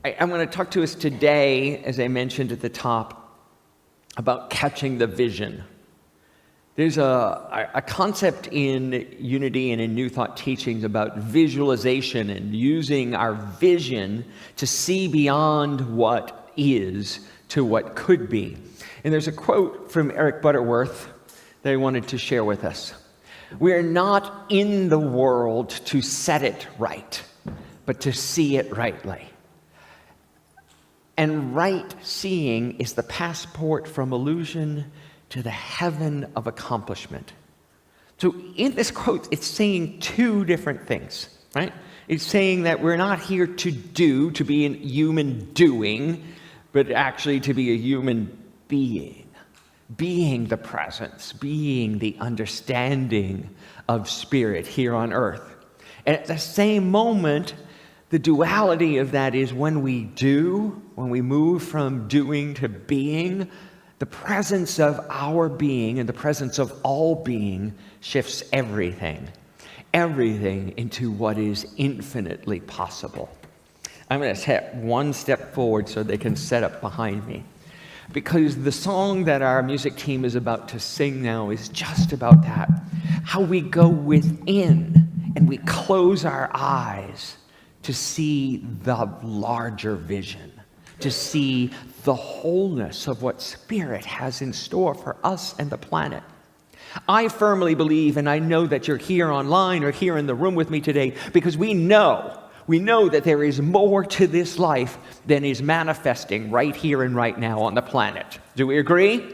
I'm going to talk to us today, as I mentioned at the top, about catching the vision. There's a concept in Unity and in New Thought teachings about visualization and using our vision to see beyond what is to what could be. And there's a quote from Eric Butterworth that I wanted to share with us. We are not in the world to set it right, but to see it rightly. And right seeing is the passport from illusion to the heaven of accomplishment. So in this quote, it's saying two different things, right? It's saying that we're not here to do, to be a human doing, but actually to be a human being. Being the presence, being the understanding of spirit here on earth. And at the same moment, the duality of that is when we do, when we move from doing to being, the presence of our being and the presence of all being shifts everything into what is infinitely possible. I'm going to take one step forward so they can set up behind me. Because the song that our music team is about to sing now is just about that. How we go within and we close our eyes to see the larger vision, to see the wholeness of what Spirit has in store for us and the planet. I firmly believe, and I know that you're here online or here in the room with me today, because we know that there is more to this life than is manifesting right here and right now on the planet. Do we agree?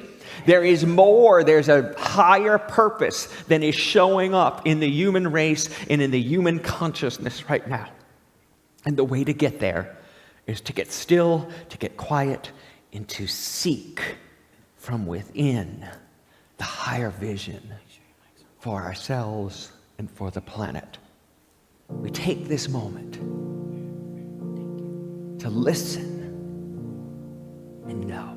There is more, there's a higher purpose than is showing up in the human race and in the human consciousness right now. And the way to get there is to get still, to get quiet, and to seek from within the higher vision for ourselves and for the planet. We take this moment to listen and know.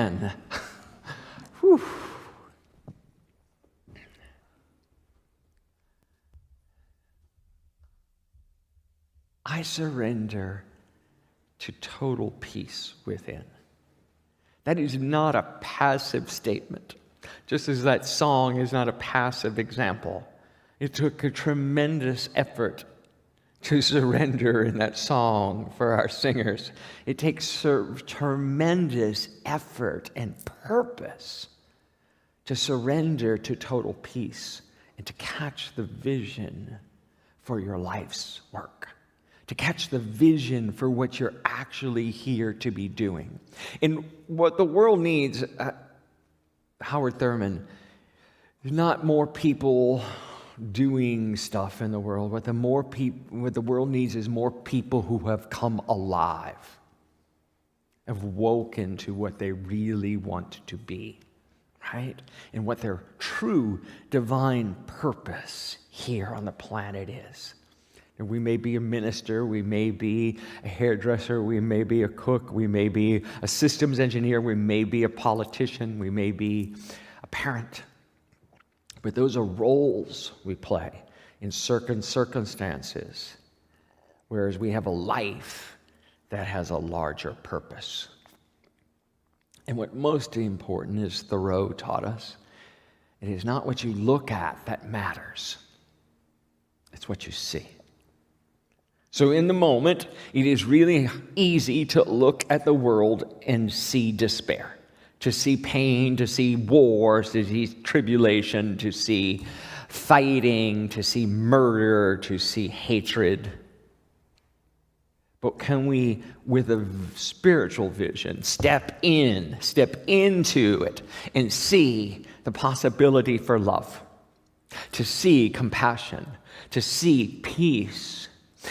again. Whew. I surrender to total peace within. That is not a passive statement. Just as that song is not a passive example. It took a tremendous effort to surrender in that song for our singers. It takes tremendous effort and purpose to surrender to total peace and to catch the vision for your life's work, to catch the vision for what you're actually here to be doing. And what the world needs, Howard Thurman, is not more people doing stuff in the world. What the world needs is more people who have come alive, have woken to what they really want to be, right? And what their true divine purpose here on the planet is. And we may be a minister, we may be a hairdresser, we may be a cook, we may be a systems engineer, we may be a politician, we may be a parent. But those are roles we play in certain circumstances, whereas we have a life that has a larger purpose. And what most important is Thoreau taught us, it is not what you look at that matters. It's what you see. So in the moment, it is really easy to look at the world and see despair, to see pain, to see wars, to see tribulation, to see fighting, to see murder, to see hatred. But can we, with a spiritual vision, step into it and see the possibility for love, to see compassion, to see peace?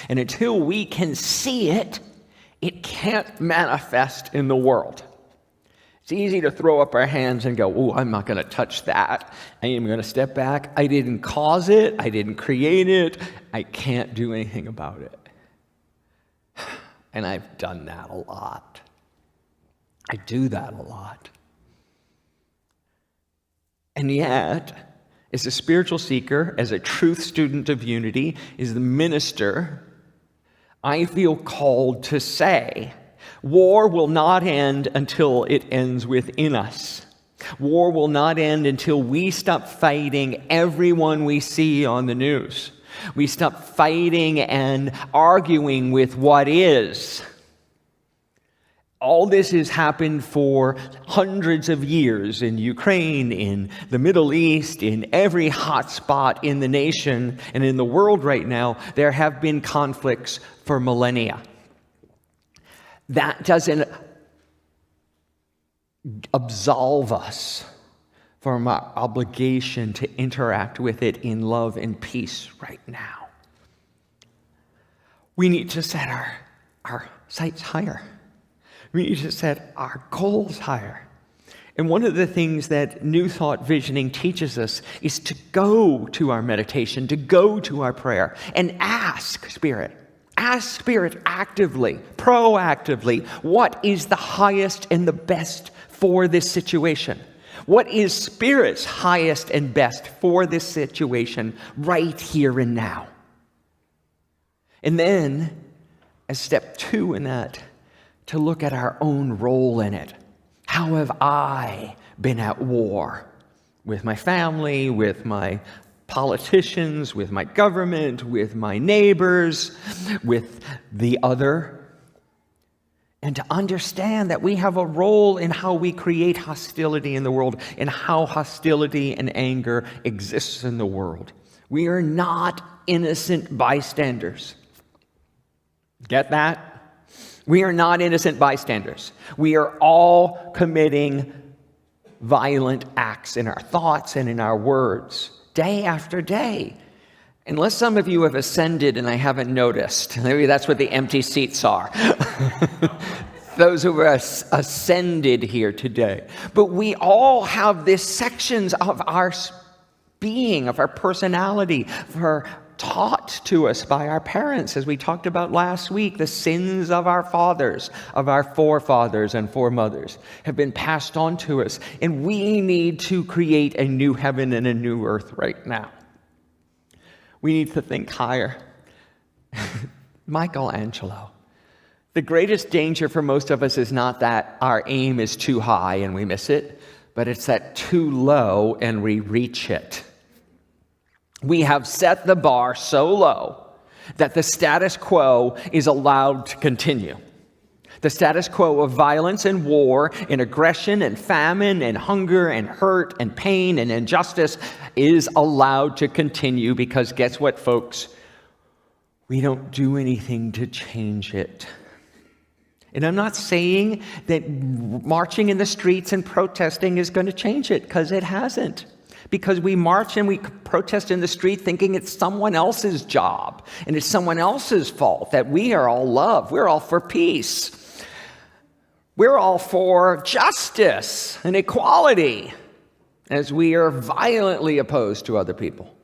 And until we can see it, it can't manifest in the world. It's easy to throw up our hands and go, oh, I'm not going to touch that. I am going to step back. I didn't cause it. I didn't create it. I can't do anything about it. And I've done that a lot. I do that a lot. And yet, as a spiritual seeker, as a truth student of unity, as the minister, I feel called to say, war will not end until it ends within us. War will not end until we stop fighting everyone we see on the news. We stop fighting and arguing with what is. All this has happened for hundreds of years in Ukraine, in the Middle East, in every hot spot in the nation and in the world right now. There have been conflicts for millennia. That doesn't absolve us from our obligation to interact with it in love and peace right now. We need to set our sights higher. We need to set our goals higher. And one of the things that New Thought Visioning teaches us is to go to our meditation, to go to our prayer, and ask Spirit actively, proactively, what is the highest and the best for this situation? What is Spirit's highest and best for this situation right here and now? And then, as step 2 in that, to look at our own role in it. How have I been at war with my family, with my politicians, with my government, with my neighbors, with the other? And to understand that we have a role in how we create hostility in the world and how hostility and anger exists in the world. We are not innocent bystanders. Get that? We are not innocent bystanders. We are all committing violent acts in our thoughts and in our words, day after day. Unless some of you have ascended and I haven't noticed. Maybe that's what the empty seats are. Those who are ascended here today. But we all have these sections of our being, of our personality, of our taught to us by our parents, as we talked about last week. The sins of our fathers, of our forefathers and foremothers have been passed on to us. And we need to create a new heaven and a new earth right now. We need to think higher. Michelangelo. The greatest danger for most of us is not that our aim is too high and we miss it, but it's that too low and we reach it. We have set the bar so low that the status quo is allowed to continue. The status quo of violence and war and aggression and famine and hunger and hurt and pain and injustice is allowed to continue because guess what, folks? We don't do anything to change it. And I'm not saying that marching in the streets and protesting is going to change it, because it hasn't. Because we march and we protest in the street thinking it's someone else's job and it's someone else's fault, that we are all love, we're all for peace, we're all for justice and equality, as we are violently opposed to other people.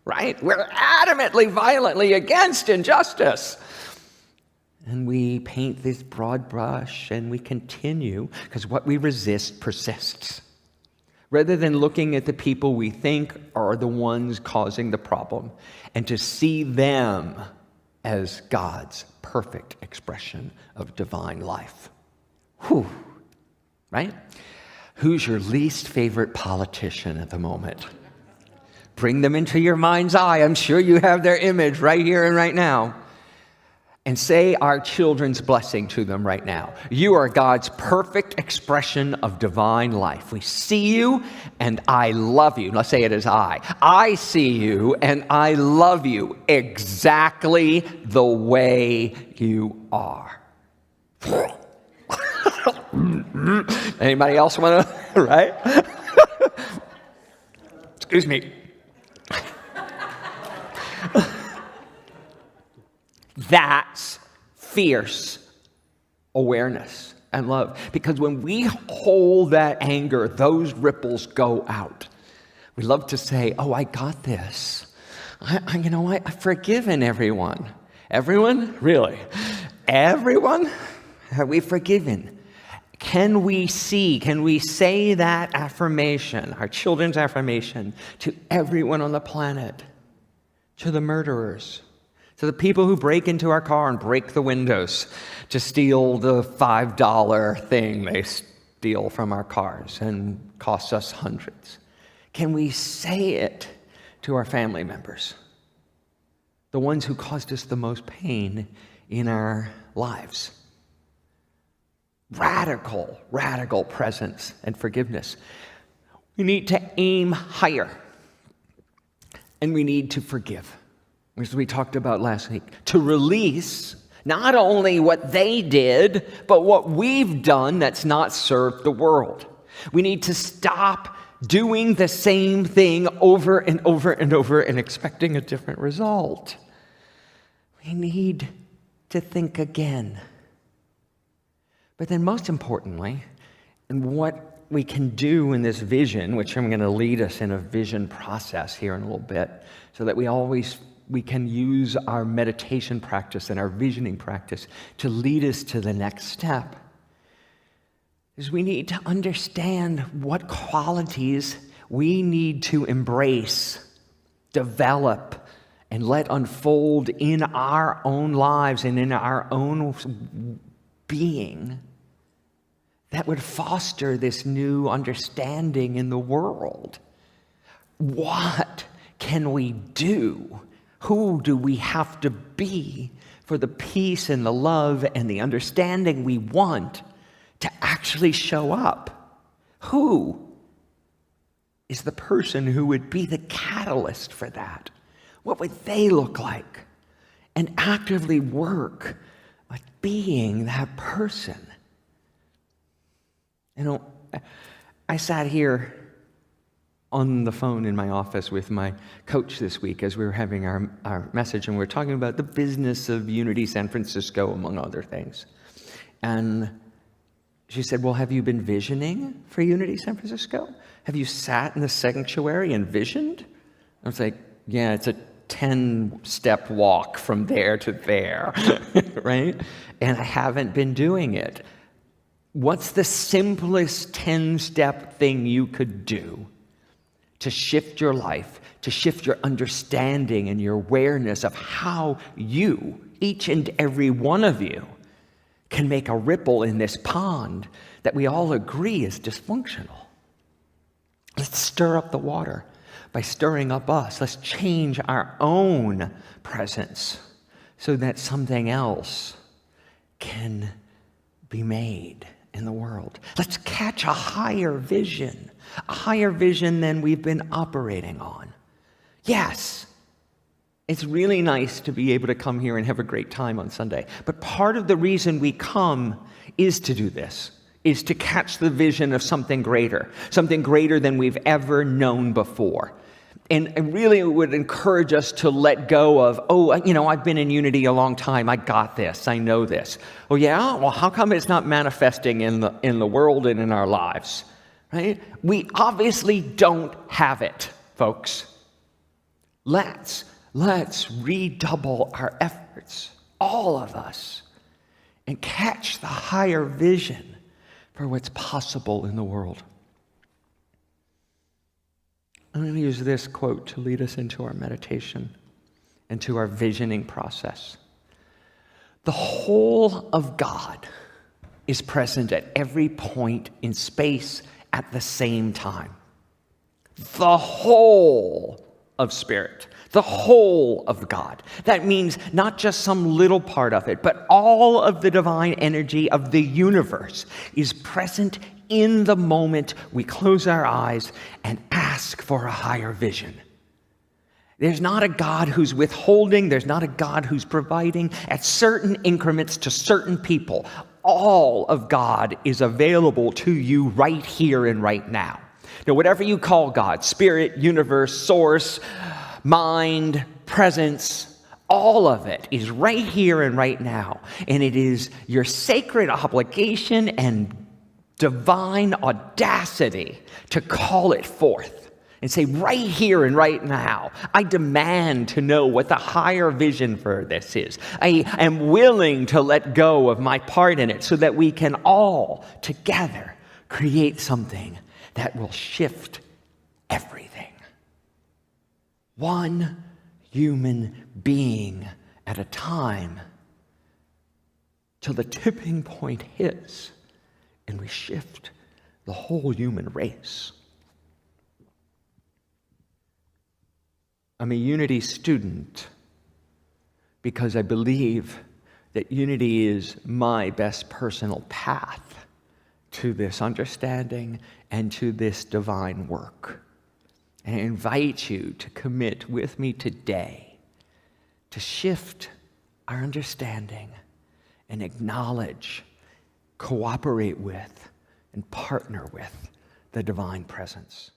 Right? We're adamantly, violently against injustice. And we paint this broad brush and we continue because what we resist persists. Rather than looking at the people we think are the ones causing the problem and to see them as God's perfect expression of divine life. Whew. Right? Who's your least favorite politician at the moment? Bring them into your mind's eye. I'm sure you have their image right here and right now. And say our children's blessing to them right now. You are God's perfect expression of divine life. We see you and I love you. Let's say it as I. I see you and I love you exactly the way you are. Anybody else want to, right? Excuse me. That's fierce awareness and love. Because when we hold that anger, those ripples go out. We love to say, oh, I got this. I've forgiven everyone. Everyone? Really? Everyone? Have we forgiven? Can we say that affirmation, our children's affirmation, to everyone on the planet? To the murderers? To the people who break into our car and break the windows to steal the $5 thing they steal from our cars and costs us hundreds? Can we say it to our family members? The ones who caused us the most pain in our lives. Radical presence and forgiveness. We need to aim higher. And we need to forgive. As we talked about last week, to release not only what they did, but what we've done that's not served the world. We need to stop doing the same thing over and over and over and expecting a different result. We need to think again. But then most importantly, and what we can do in this vision, which I'm going to lead us in a vision process here in a little bit, so that we can use our meditation practice and our visioning practice to lead us to the next step, is we need to understand what qualities we need to embrace, develop, and let unfold in our own lives and in our own being that would foster this new understanding in the world. What can we do? Who do we have to be for the peace and the love and the understanding we want to actually show up? Who is the person who would be the catalyst for that? What would they look like? And actively work at being that person. I sat here on the phone in my office with my coach this week as we were having our message, and we were talking about the business of Unity San Francisco, among other things. And she said, well, have you been visioning for Unity San Francisco? Have you sat in the sanctuary and visioned? I was like, yeah, it's a 10-step walk from there to there, right? And I haven't been doing it. What's the simplest 10-step thing you could do to shift your life, to shift your understanding and your awareness of how you, each and every one of you, can make a ripple in this pond that we all agree is dysfunctional? Let's stir up the water by stirring up us. Let's change our own presence so that something else can be made in the world. Let's catch a higher vision than we've been operating on. Yes, it's really nice to be able to come here and have a great time on Sunday. But part of the reason we come is to do this, is to catch the vision of something greater than we've ever known before. And I really would encourage us to let go of, I've been in unity a long time. I got this. I know this. Oh, yeah? Well, how come it's not manifesting in the world and in our lives? Right? We obviously don't have it, folks. Let's redouble our efforts, all of us, and catch the higher vision for what's possible in the world. I'm going to use this quote to lead us into our meditation and to our visioning process. The whole of God is present at every point in space at the same time. The whole of Spirit, the whole of God. That means not just some little part of it, but all of the divine energy of the universe is present in the moment we close our eyes and ask for a higher vision. There's not a God who's withholding. There's not a God who's providing at certain increments to certain people. All of God is available to you right here and right now. Now, whatever you call God, spirit, universe, source, mind, presence, all of it is right here and right now. And it is your sacred obligation and divine audacity to call it forth and say, right here and right now, I demand to know what the higher vision for this is. I am willing to let go of my part in it so that we can all together create something that will shift everything. One human being at a time till the tipping point hits and we shift the whole human race. I'm a unity student because I believe that unity is my best personal path to this understanding and to this divine work. And I invite you to commit with me today to shift our understanding and acknowledge, cooperate with, and partner with the divine presence.